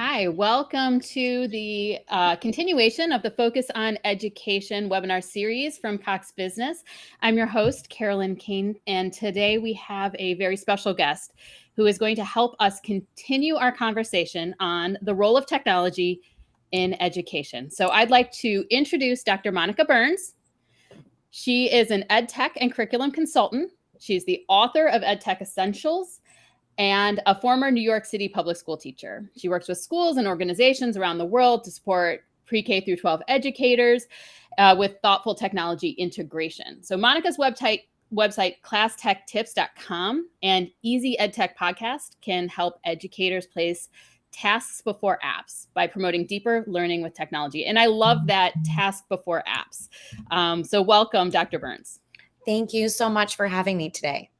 Hi, welcome to the continuation of the Focus on Education webinar series from Cox Business. I'm your host, Carolyn Kane, and today we have a very special guest who is going to help us continue our conversation on the role of technology in education. So I'd like to introduce Dr. Monica Burns. She is an ed tech and curriculum consultant. She's the author of Ed Tech Essentials and a former New York City public school teacher. She works with schools and organizations around the world to support pre-K through 12 educators with thoughtful technology integration. So Monica's website classtechtips.com and Easy EdTech podcast can help educators place tasks before apps by promoting deeper learning with technology. And I love that task before apps. So welcome, Dr. Burns. Thank you so much for having me today.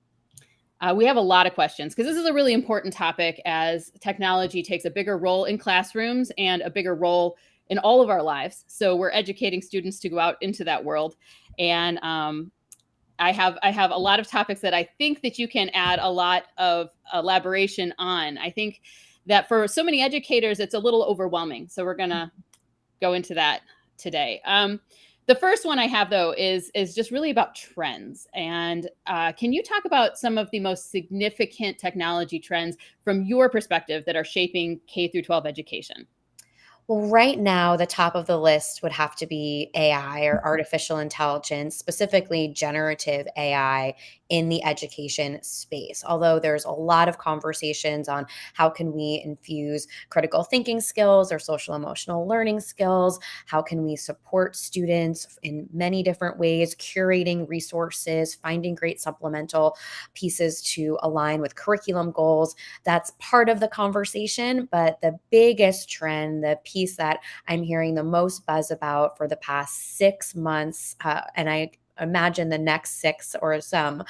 We have a lot of questions because this is a really important topic as technology takes a bigger role in classrooms and a bigger role in all of our lives. So we're educating students to go out into that world. And I have a lot of topics that I think that you can add a lot of elaboration on. I think that for so many educators, it's a little overwhelming. So we're going to go into that today. The first one I have, though, is just really about trends. And can you talk about some of the most significant technology trends from your perspective that are shaping K through 12 education? Well, right now, the top of the list would have to be AI or artificial intelligence, specifically generative AI in the education space. Although there's a lot of conversations on how can we infuse critical thinking skills or social emotional learning skills, how can we support students in many different ways, curating resources, finding great supplemental pieces to align with curriculum goals. That's part of the conversation, but the biggest trend, the piece that I'm hearing the most buzz about for the past 6 months, and I imagine the next 6 or some,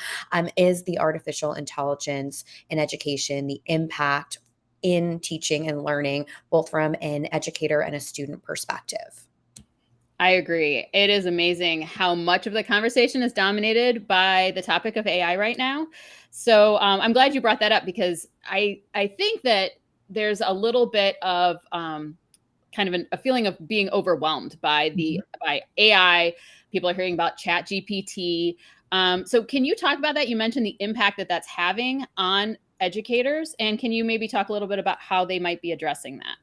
is the artificial intelligence in education, the impact in teaching and learning, both from an educator and a student perspective. I agree. It is amazing how much of the conversation is dominated by the topic of AI right now. So I'm glad you brought that up because I think that there's a little bit of kind of a feeling of being overwhelmed by by AI. People are hearing about Chat GPT. So can you talk about that? You mentioned the impact that that's having on educators, and can you maybe talk a little bit about how they might be addressing that?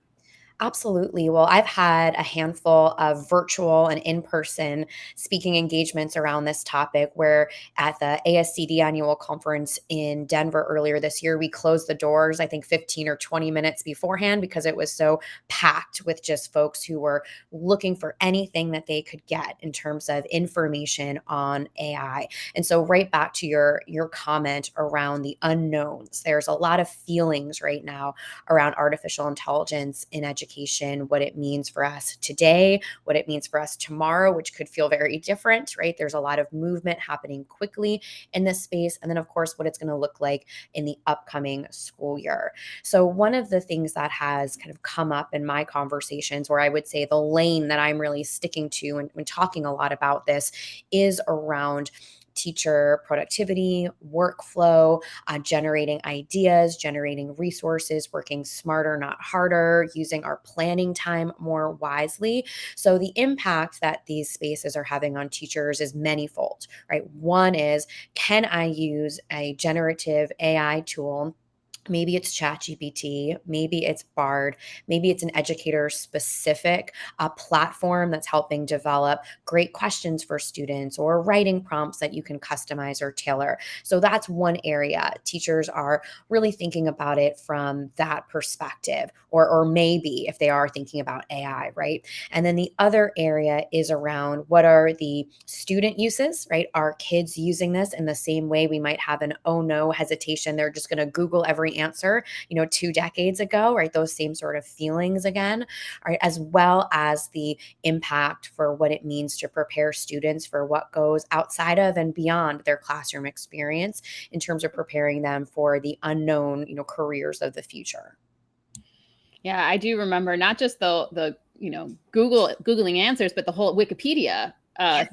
Absolutely. Well, I've had a handful of virtual and in-person speaking engagements around this topic where at the ASCD annual conference in Denver earlier this year, we closed the doors, I think 15 or 20 minutes beforehand because it was so packed with just folks who were looking for anything that they could get in terms of information on AI. And so right back to your comment around the unknowns, there's a lot of feelings right now around artificial intelligence in education, what it means for us today, what it means for us tomorrow, which could feel very different, right? There's a lot of movement happening quickly in this space. And then, of course, what it's going to look like in the upcoming school year. So one of the things that has kind of come up in my conversations, where I would say the lane that I'm really sticking to when talking a lot about this, is around teacher productivity, workflow, generating ideas, generating resources, working smarter, not harder, using our planning time more wisely. So the impact that these spaces are having on teachers is manyfold, right? One is, can I use a generative AI tool? Maybe it's ChatGPT, maybe it's Bard, maybe it's an educator specific platform that's helping develop great questions for students or writing prompts that you can customize or tailor. So that's one area. Teachers are really thinking about it from that perspective, or maybe if they are thinking about AI, right? And then the other area is around what are the student uses, right? Are kids using this in the same way we might have an oh no hesitation? They're just going to Google every answer, 2 decades ago, right? Those same sort of feelings again, right? As well as the impact for what it means to prepare students for what goes outside of and beyond their classroom experience in terms of preparing them for the unknown, careers of the future. Yeah, I do remember not just the Googling answers, but the whole Wikipedia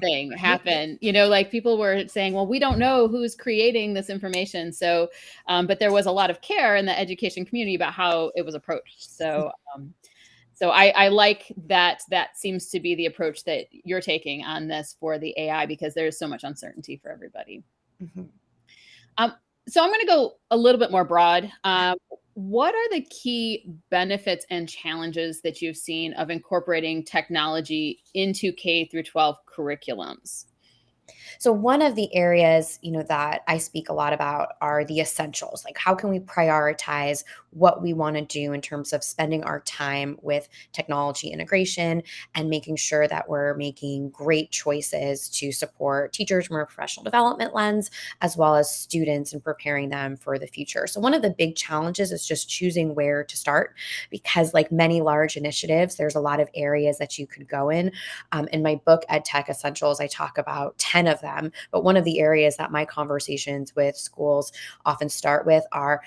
thing happen. Like people were saying, well, we don't know who's creating this information. So, but there was a lot of care in the education community about how it was approached. So I like that. That seems to be the approach that you're taking on this for the AI, because there's so much uncertainty for everybody. Mhm. Um, so I'm going to go a little bit more broad. What are the key benefits and challenges that you've seen of incorporating technology into K through 12 curriculums? So one of the areas, that I speak a lot about are the essentials. Like how can we prioritize what we want to do in terms of spending our time with technology integration and making sure that we're making great choices to support teachers from a professional development lens, as well as students and preparing them for the future. So one of the big challenges is just choosing where to start, because like many large initiatives, there's a lot of areas that you could go in my book, Ed Tech Essentials, I talk about 10 of them. But one of the areas that my conversations with schools often start with are,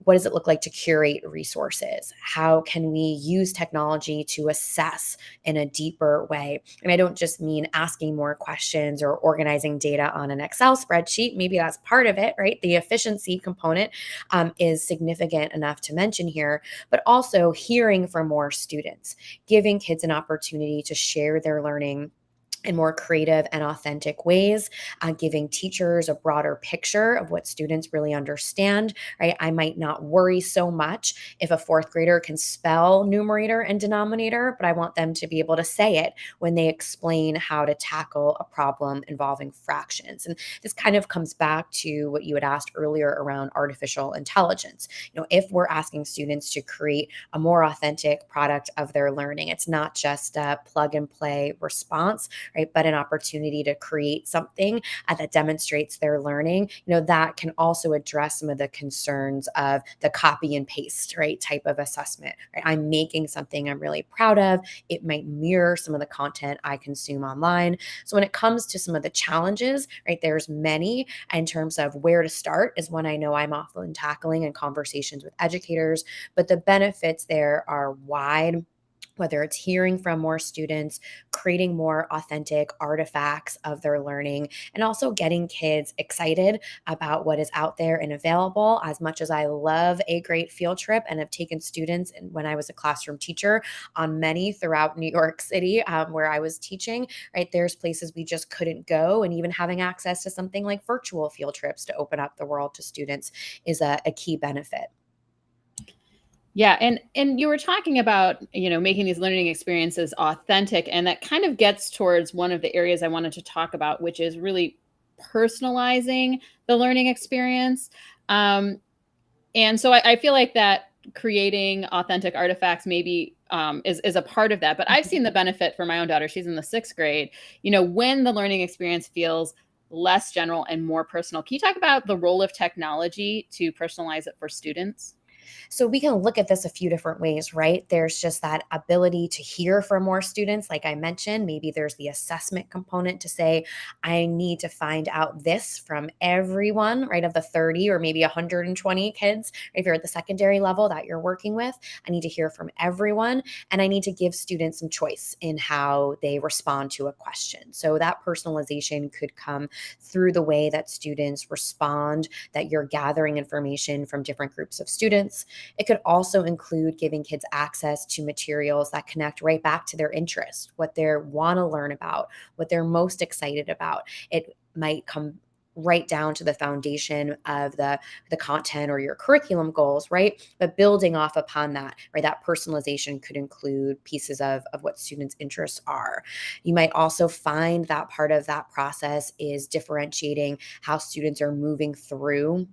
what does it look like to curate resources? How can we use technology to assess in a deeper way? And I don't just mean asking more questions or organizing data on an Excel spreadsheet. Maybe that's part of it, right? The efficiency component is significant enough to mention here, but also hearing from more students, giving kids an opportunity to share their learning in more creative and authentic ways, giving teachers a broader picture of what students really understand, right? I might not worry so much if a fourth grader can spell numerator and denominator, but I want them to be able to say it when they explain how to tackle a problem involving fractions. And this kind of comes back to what you had asked earlier around artificial intelligence. If we're asking students to create a more authentic product of their learning, it's not just a plug and play response, right? But an opportunity to create something that demonstrates their learning, that can also address some of the concerns of the copy and paste, right, type of assessment, right? I'm making something I'm really proud of. It might mirror some of the content I consume online. So when it comes to some of the challenges, right, there's many in terms of where to start is one I know I'm often tackling in conversations with educators, but the benefits there are wide, whether it's hearing from more students, creating more authentic artifacts of their learning, and also getting kids excited about what is out there and available. As much as I love a great field trip and have taken students, and when I was a classroom teacher, on many throughout New York City where I was teaching, right, there's places we just couldn't go. And even having access to something like virtual field trips to open up the world to students is a key benefit. Yeah, and you were talking about, making these learning experiences authentic, and that kind of gets towards one of the areas I wanted to talk about, which is really personalizing the learning experience. Um, and so I feel like that creating authentic artifacts maybe is a part of that. But I've seen the benefit for my own daughter. She's in the sixth grade. When the learning experience feels less general and more personal. Can you talk about the role of technology to personalize it for students? So we can look at this a few different ways, right? There's just that ability to hear from more students, like I mentioned. Maybe there's the assessment component to say, I need to find out this from everyone, right? Of the 30 or maybe 120 kids, if you're at the secondary level that you're working with, I need to hear from everyone. And I need to give students some choice in how they respond to a question. So that personalization could come through the way that students respond, that you're gathering information from different groups of students. It could also include giving kids access to materials that connect right back to their interests, what they want to learn about, what they're most excited about. It might come right down to the foundation of the content or your curriculum goals, right? But building off upon that, right? That personalization could include pieces of what students' interests are. You might also find that part of that process is differentiating how students are moving through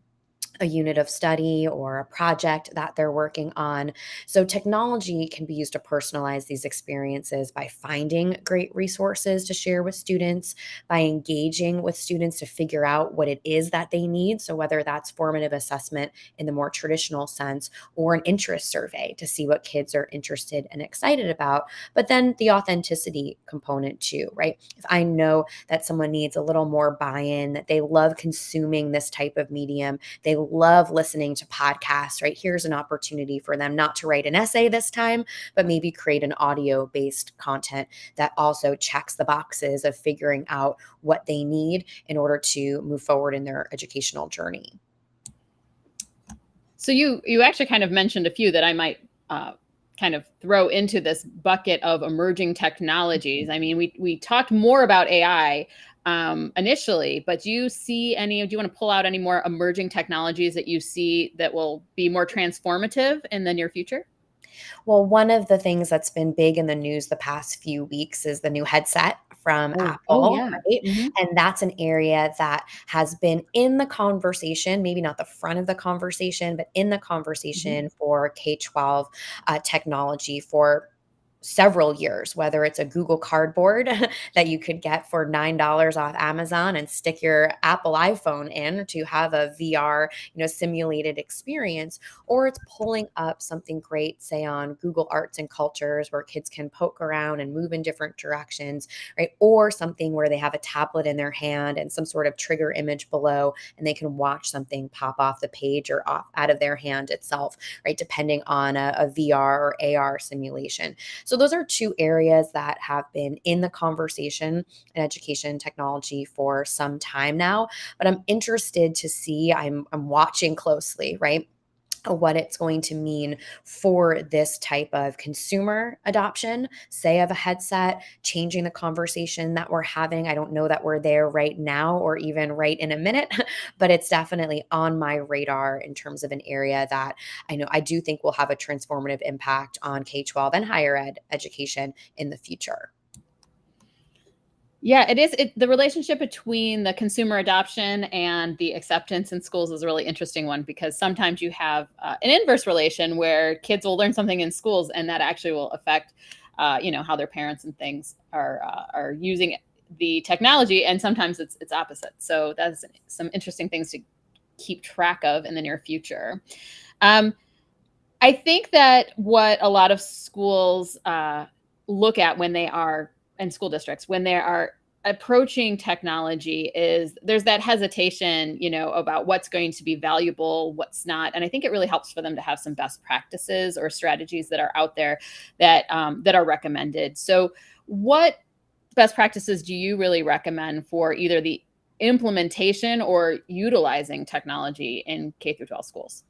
a unit of study or a project that they're working on. So, technology can be used to personalize these experiences by finding great resources to share with students, by engaging with students to figure out what it is that they need. So, whether that's formative assessment in the more traditional sense or an interest survey to see what kids are interested and excited about, but then the authenticity component too, right? If I know that someone needs a little more buy in, that they love consuming this type of medium, they love listening to podcasts, right? Here's an opportunity for them not to write an essay this time, but maybe create an audio-based content that also checks the boxes of figuring out what they need in order to move forward in their educational journey. So you actually kind of mentioned a few that I might kind of throw into this bucket of emerging technologies. I mean, we talked more about AI initially, but do you see any? Do you want to pull out any more emerging technologies that you see that will be more transformative in the near future? Well, one of the things that's been big in the news the past few weeks is the new headset from Oh Apple, yeah. right? Hmm. And that's an area that has been in the conversation, maybe not the front of the conversation, but in the Hmm. conversation for K-12 technology for several years, whether it's a Google Cardboard that you could get for $9 off Amazon and stick your Apple iPhone in to have a VR, simulated experience, or it's pulling up something great, say on Google Arts and Cultures, where kids can poke around and move in different directions, right? Or something where they have a tablet in their hand and some sort of trigger image below, and they can watch something pop off the page or off out of their hand itself, right? Depending on a VR or AR simulation. So those are two areas that have been in the conversation in education technology for some time now. But I'm interested to see, I'm watching closely, right? What it's going to mean for this type of consumer adoption, say of a headset, changing the conversation that we're having. I don't know that we're there right now or even right in a minute, but it's definitely on my radar in terms of an area that I know I do think will have a transformative impact on K-12 and higher ed education in the future. Yeah, it is. The relationship between the consumer adoption and the acceptance in schools is a really interesting one because sometimes you have an inverse relation where kids will learn something in schools and that actually will affect, how their parents and things are using the technology, and sometimes it's opposite. So that's some interesting things to keep track of in the near future. Um, I think that what a lot of schools look at when they are in school districts, when they are approaching technology, is there's that hesitation, about what's going to be valuable, what's not. And I think it really helps for them to have some best practices or strategies that are out there that are recommended. So, what best practices do you really recommend for either the implementation or utilizing technology in K through 12 schools?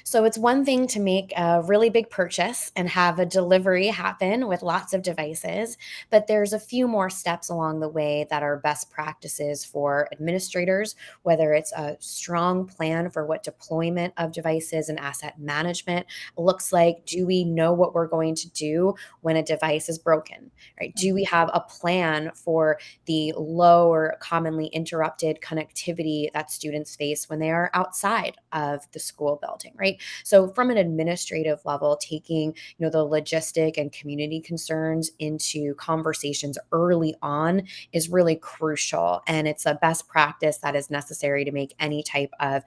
So it's one thing to make a really big purchase and have a delivery happen with lots of devices, but there's a few more steps along the way that are best practices for administrators, whether it's a strong plan for what deployment of devices and asset management looks like. Do we know what we're going to do when a device is broken, right? Do we have a plan for the low or commonly interrupted connectivity that students face when they are outside of the school building, right? So from an administrative level, taking, the logistic and community concerns into conversations early on is really crucial. And it's a best practice that is necessary to make any type of,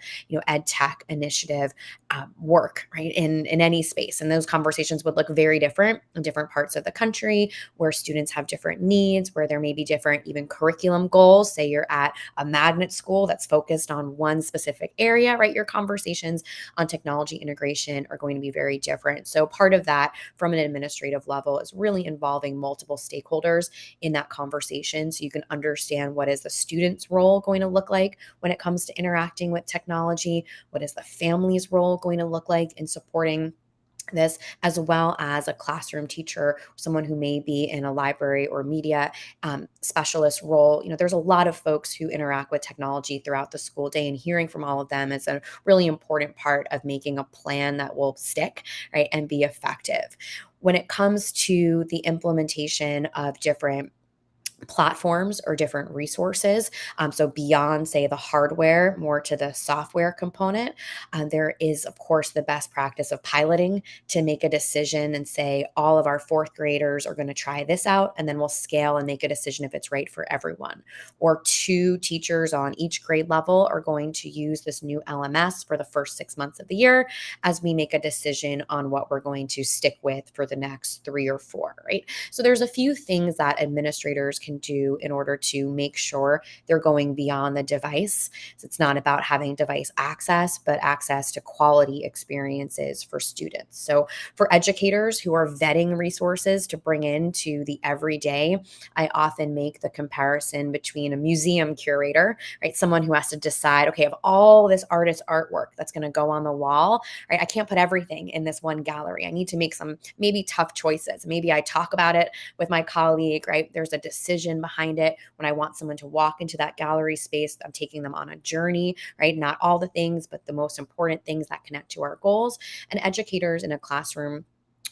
ed tech initiative work, right? In any space. And those conversations would look very different in different parts of the country where students have different needs, where there may be different even curriculum goals. Say you're at a magnet school that's focused on one specific area, right? Your conversations on technology integration are going to be very different. So part of that from an administrative level is really involving multiple stakeholders in that conversation so you can understand what is the student's role going to look like when it comes to interacting with technology, what is the family's role going to look like in supporting this, as well as a classroom teacher, someone who may be in a library or media specialist role. There's a lot of folks who interact with technology throughout the school day, and hearing from all of them is a really important part of making a plan that will stick, right, and be effective. When it comes to the implementation of different platforms or different resources. So beyond, say, the hardware, more to the software component, there is, of course, the best practice of piloting to make a decision and say, all of our fourth graders are going to try this out, and then we'll scale and make a decision if it's right for everyone. Or two teachers on each grade level are going to use this new LMS for the first 6 months of the year as we make a decision on what we're going to stick with for the next 3 or 4, right? So there's a few things that administrators can do in order to make sure they're going beyond the device. So it's not about having device access, but access to quality experiences for students. So for educators who are vetting resources to bring into the everyday, I often make the comparison between a museum curator, right? Someone who has to decide, okay, of all this artist's artwork that's going to go on the wall, right? I can't put everything in this one gallery. I need to make some maybe tough choices. Maybe I talk about it with my colleague, right? There's a decision behind it. When I want someone to walk into that gallery space, I'm taking them on a journey, right? Not all the things, but the most important things that connect to our goals. And educators in a classroom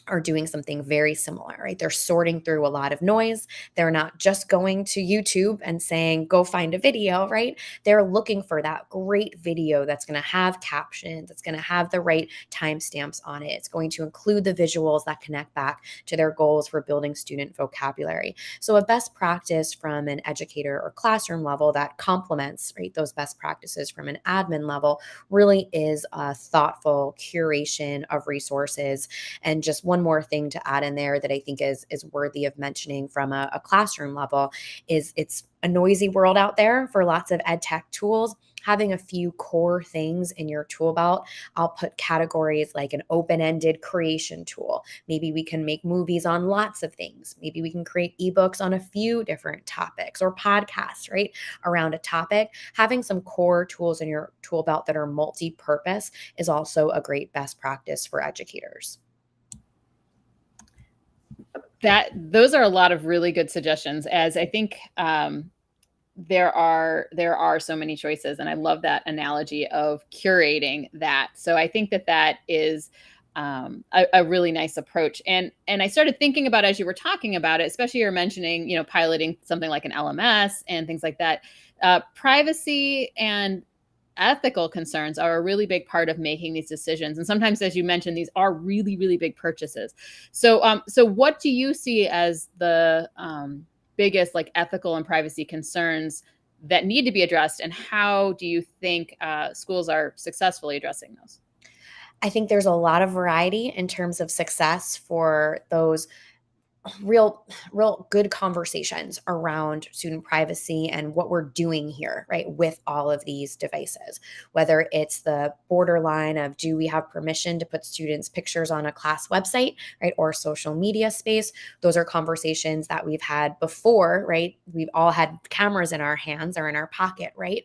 are doing something very similar, right? They're sorting through a lot of noise. They're not just going to YouTube and saying, go find a video, right? They're looking for that great video that's going to have captions, it's going to have the right timestamps on it. It's going to include the visuals that connect back to their goals for building student vocabulary. So a best practice from an educator or classroom level that complements, right, those best practices from an admin level really is a thoughtful curation of resources. And just one more thing to add in there that I think is worthy of mentioning from a classroom level is it's a noisy world out there for lots of ed tech tools. Having a few core things in your tool belt, I'll put categories like an open-ended creation tool. Maybe we can make movies on lots of things. Maybe we can create ebooks on a few different topics or podcasts, right, around a topic. Having some core tools in your tool belt that are multi-purpose is also a great best practice for educators. Those are a lot of really good suggestions, as I think there are so many choices, and I love that analogy of curating that. So I think that is a really nice approach. And I started thinking about, as you were talking about it, especially you're mentioning, piloting something like an LMS and things like that. Privacy and ethical concerns are a really big part of making these decisions. And sometimes, as you mentioned, these are really, really big purchases. So what do you see as the biggest like ethical and privacy concerns that need to be addressed, and how do you think schools are successfully addressing those? I think there's a lot of variety in terms of success for those real good conversations around student privacy and what we're doing here, right, with all of these devices. Whether it's the borderline of, do we have permission to put students' pictures on a class website, right, or social media space? Those are conversations that we've had before, right? We've all had cameras in our hands or in our pocket, right?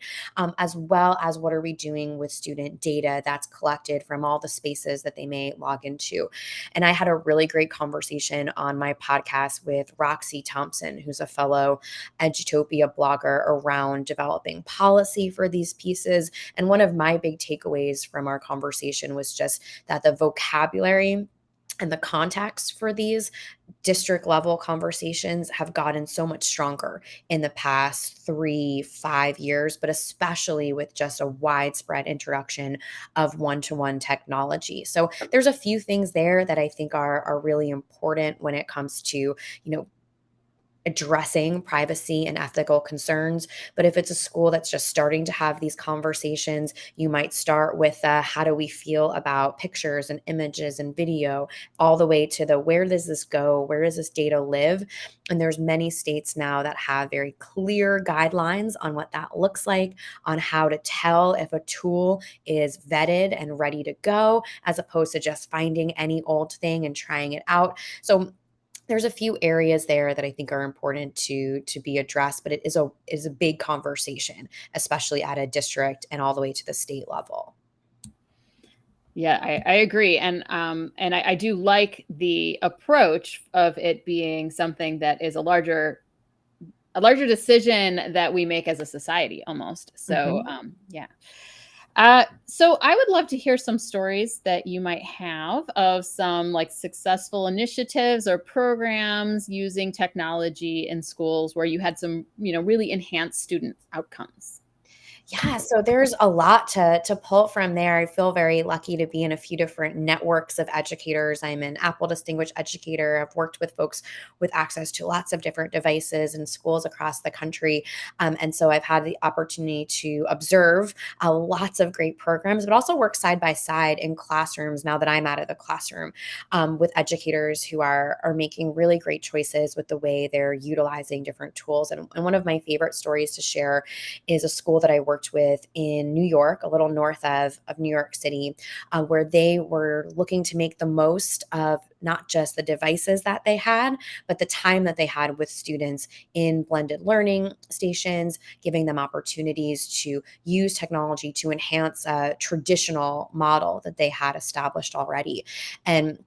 As well as, what are we doing with student data that's collected from all the spaces that they may log into? And I had a really great conversation on my podcast with Roxy Thompson, who's a fellow Edutopia blogger, around developing policy for these pieces. And one of my big takeaways from our conversation was just that the vocabulary and the context for these district level conversations have gotten so much stronger in the past 3, 5 years, but especially with just a widespread introduction of one-to-one technology. So there's a few things there that I think are really important when it comes to, addressing privacy and ethical concerns. But if it's a school that's just starting to have these conversations, you might start with how do we feel about pictures and images and video, all the way to the, where does this go? Where does this data live? And there's many states now that have very clear guidelines on what that looks like, on how to tell if a tool is vetted and ready to go, as opposed to just finding any old thing and trying it out. So there's a few areas there that I think are important to be addressed, but it is a big conversation, especially at a district and all the way to the state level. Yeah, I agree, and I do like the approach of it being something that is a larger decision that we make as a society, almost. So Mhm. yeah. So I would love to hear some stories that you might have of some like successful initiatives or programs using technology in schools where you had some, really enhanced student outcomes. Yeah, so there's a lot to pull from there. I feel very lucky to be in a few different networks of educators. I'm an Apple Distinguished Educator. I've worked with folks with access to lots of different devices in schools across the country. And so I've had the opportunity to observe lots of great programs, but also work side by side in classrooms now that I'm out of the classroom with educators who are making really great choices with the way they're utilizing different tools. And one of my favorite stories to share is a school that I worked with in New York, a little north of New York City, where they were looking to make the most of not just the devices that they had, but the time that they had with students in blended learning stations, giving them opportunities to use technology to enhance a traditional model that they had established already. And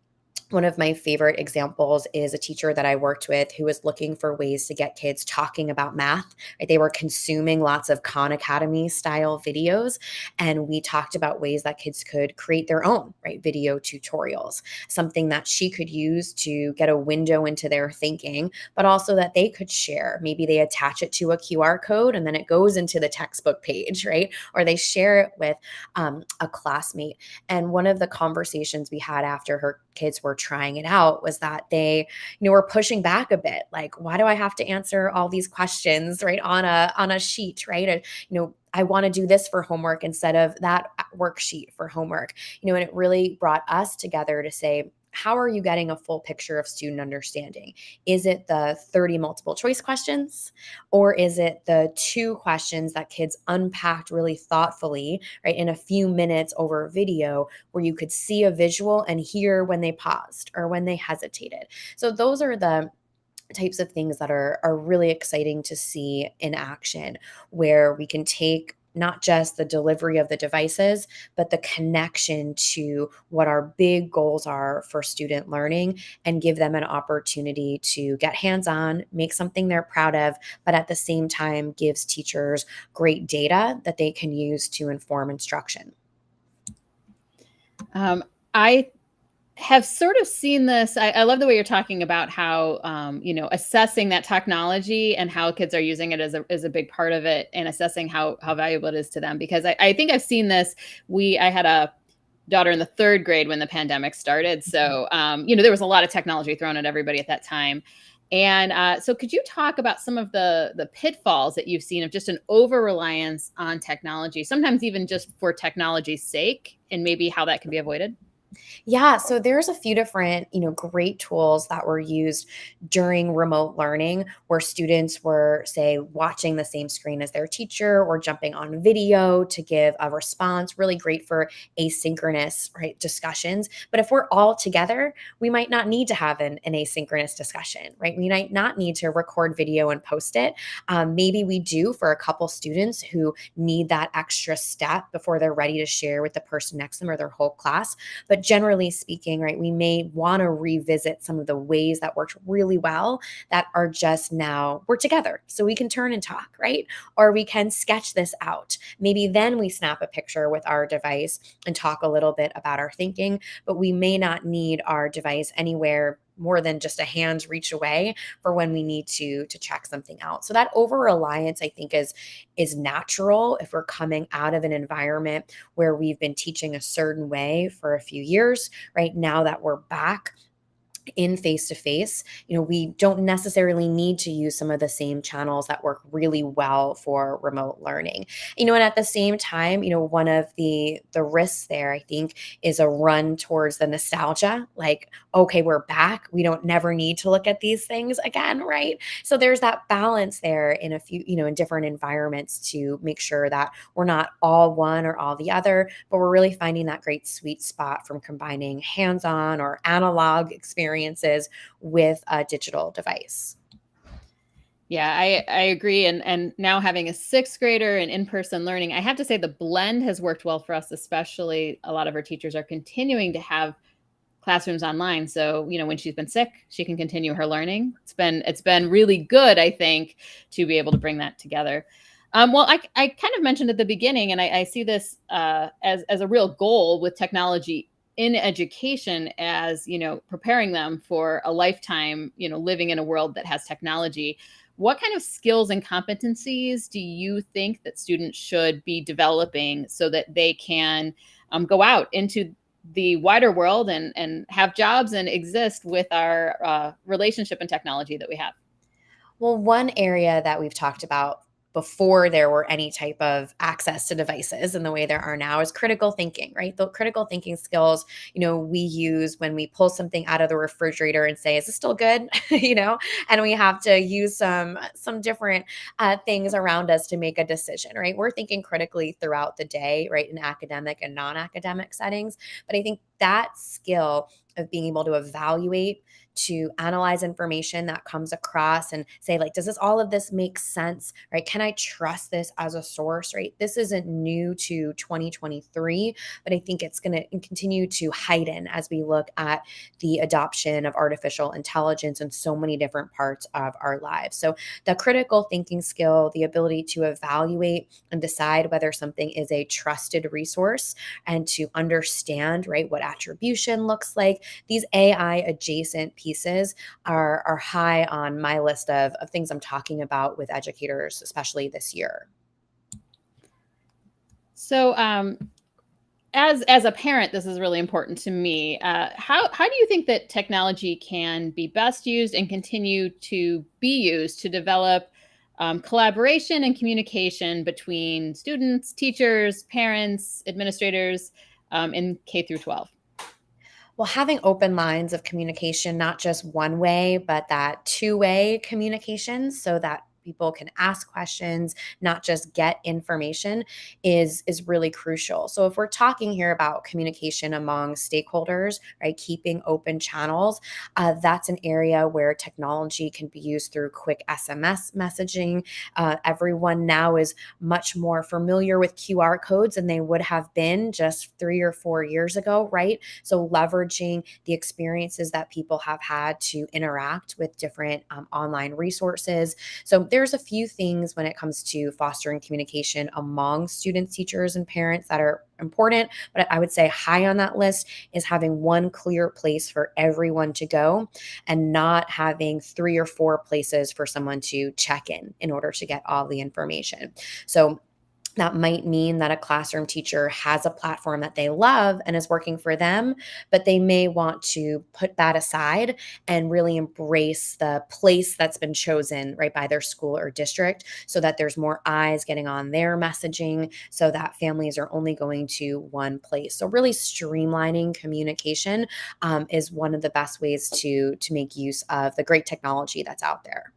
one of my favorite examples is a teacher that I worked with who was looking for ways to get kids talking about math. Right? They were consuming lots of Khan Academy style videos, and we talked about ways that kids could create their own video tutorials, something that she could use to get a window into their thinking, but also that they could share. Maybe they attach it to a QR code and then it goes into the textbook page, right? Or they share it with a classmate. And one of the conversations we had after her kids were trying it out was that they, were pushing back a bit. Like, why do I have to answer all these questions, right, on a sheet, right? And, I want to do this for homework instead of that worksheet for homework. And it really brought us together to say, how are you getting a full picture of student understanding? Is it the 30 multiple choice questions, or is it the two questions that kids unpacked really thoughtfully, right, in a few minutes over a video where you could see a visual and hear when they paused or when they hesitated? So those are the types of things that are really exciting to see in action, where we can take not just the delivery of the devices, but the connection to what our big goals are for student learning and give them an opportunity to get hands-on, make something they're proud of, but at the same time gives teachers great data that they can use to inform instruction. I have sort of seen this. I love the way you're talking about how, assessing that technology and how kids are using it is a big part of it, and assessing how valuable it is to them. Because I think I've seen this. I had a daughter in the third grade when the pandemic started. So, there was a lot of technology thrown at everybody at that time. And so could you talk about some of the pitfalls that you've seen of just an over reliance on technology, sometimes even just for technology's sake, and maybe how that can be avoided? Yeah, so there's a few different, great tools that were used during remote learning where students were, say, watching the same screen as their teacher or jumping on video to give a response. Really great for asynchronous, right, discussions. But if we're all together, we might not need to have an asynchronous discussion, right? We might not need to record video and post it. Maybe we do for a couple students who need that extra step before they're ready to share with the person next to them or their whole class. But generally speaking, right, we may want to revisit some of the ways that worked really well that are just now we're together. So we can turn and talk, right? Or we can sketch this out. Maybe then we snap a picture with our device and talk a little bit about our thinking, but we may not need our device anywhere more than just a hand's reach away for when we need to check something out. So that over reliance, I think, is natural if we're coming out of an environment where we've been teaching a certain way for a few years. Right now that we're back in face to face, we don't necessarily need to use some of the same channels that work really well for remote learning. And at the same time, one of the risks there, I think, is a run towards the nostalgia. Like, okay, we're back. We don't never need to look at these things again, right? So there's that balance there in a few, in different environments to make sure that we're not all one or all the other, but we're really finding that great sweet spot from combining hands-on or analog experiences with a digital device. Yeah, I agree. And now having a sixth grader and in-person learning, I have to say the blend has worked well for us, especially a lot of our teachers are continuing to have classrooms online. So, when she's been sick, she can continue her learning. It's been really good, I think, to be able to bring that together. Well, I kind of mentioned at the beginning, and I see this as a real goal with technology in education, as preparing them for a lifetime, living in a world that has technology. what kind of skills and competencies do you think that students should be developing so that they can go out into the wider world and have jobs and exist with our relationship and technology that we have? Well, one area that we've talked about before there were any type of access to devices in the way there are now is critical thinking, right? The critical thinking skills, we use when we pull something out of the refrigerator and say, "Is this still good?" And we have to use some different things around us to make a decision, right? We're thinking critically throughout the day, right, in academic and non-academic settings. But I think that skill of being able to evaluate, to analyze information that comes across and say, like, does all of this make sense, right? Can I trust this as a source, right? This isn't new to 2023, but I think it's going to continue to heighten as we look at the adoption of artificial intelligence in so many different parts of our lives. So the critical thinking skill, the ability to evaluate and decide whether something is a trusted resource and to understand, right, what attribution looks like. These AI adjacent pieces are high on my list of things I'm talking about with educators, especially this year. So, as a parent, this is really important to me. How do you think that technology can be best used and continue to be used to develop collaboration and communication between students, teachers, parents, administrators in K through 12? Well, having open lines of communication, not just one way, but that two-way communication so that people can ask questions, not just get information is really crucial. So if we're talking here about communication among stakeholders, right, keeping open channels, that's an area where technology can be used through quick SMS messaging. Everyone now is much more familiar with QR codes than they would have been just 3 or 4 years ago, right? So leveraging the experiences that people have had to interact with different online resources. So there's a few things when it comes to fostering communication among students, teachers, and parents that are important. But I would say high on that list is having one clear place for everyone to go and not having 3 or 4 places for someone to check in order to get all the information. So that might mean that a classroom teacher has a platform that they love and is working for them, but they may want to put that aside and really embrace the place that's been chosen right by their school or district so that there's more eyes getting on their messaging so that families are only going to one place. So really streamlining communication is one of the best ways to make use of the great technology that's out there.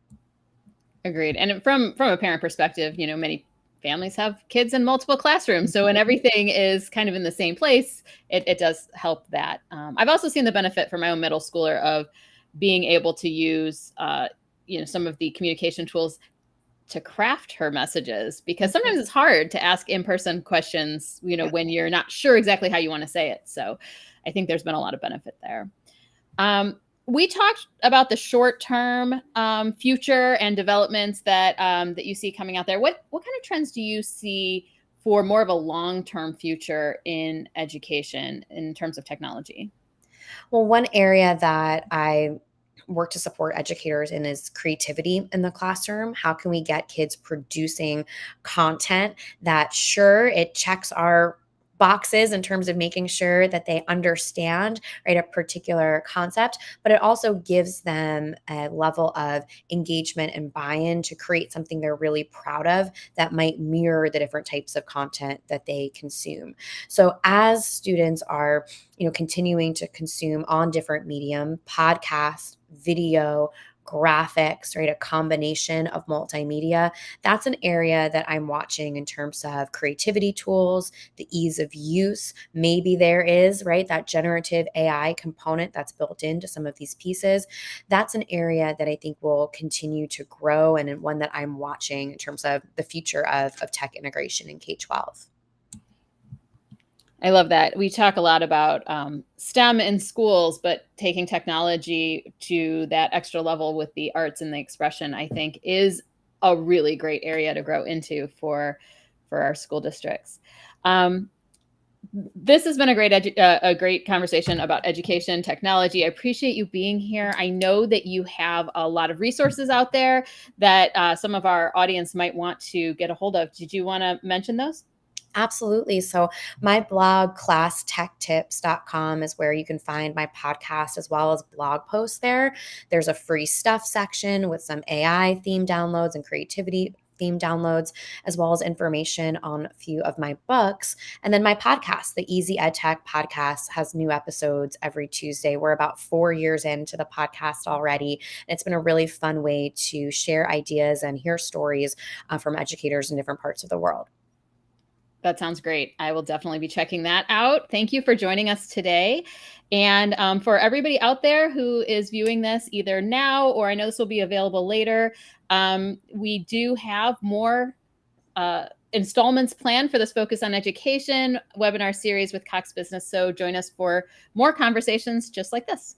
Agreed. And from a parent perspective, many families have kids in multiple classrooms. So when everything is kind of in the same place, it does help that. I've also seen the benefit for my own middle schooler of being able to use, some of the communication tools to craft her messages because sometimes it's hard to ask in-person questions, when you're not sure exactly how you want to say it. So I think there's been a lot of benefit there. We talked about the short-term future and developments that you see coming out there. What kind of trends do you see for more of a long-term future in education in terms of technology? Well, one area that I work to support educators in is creativity in the classroom. How can we get kids producing content that, sure, it checks our boxes in terms of making sure that they understand, right, a particular concept, but it also gives them a level of engagement and buy-in to create something they're really proud of that might mirror the different types of content that they consume. So as students are continuing to consume on different medium, podcast, video, graphics, right? A combination of multimedia. That's an area that I'm watching in terms of creativity tools, the ease of use. Maybe there is, right, that generative AI component that's built into some of these pieces. That's an area that I think will continue to grow and one that I'm watching in terms of the future of tech integration in K-12. I love that. We talk a lot about STEM in schools, but taking technology to that extra level with the arts and the expression, I think, is a really great area to grow into for our school districts. Um, This has been a great conversation about education technology. I appreciate you being here. I know that you have a lot of resources out there that some of our audience might want to get a hold of. Did you want to mention those? Absolutely. So, my blog, classtechtips.com, is where you can find my podcast as well as blog posts there. There's a free stuff section with some AI theme downloads and creativity theme downloads, as well as information on a few of my books. And then my podcast, the Easy EdTech podcast, has new episodes every Tuesday. We're about 4 years into the podcast already. And it's been a really fun way to share ideas and hear stories from educators in different parts of the world. That sounds great. I will definitely be checking that out. Thank you for joining us today. And for everybody out there who is viewing this either now or I know this will be available later, we do have more installments planned for this Focus on Education webinar series with Cox Business. So join us for more conversations just like this.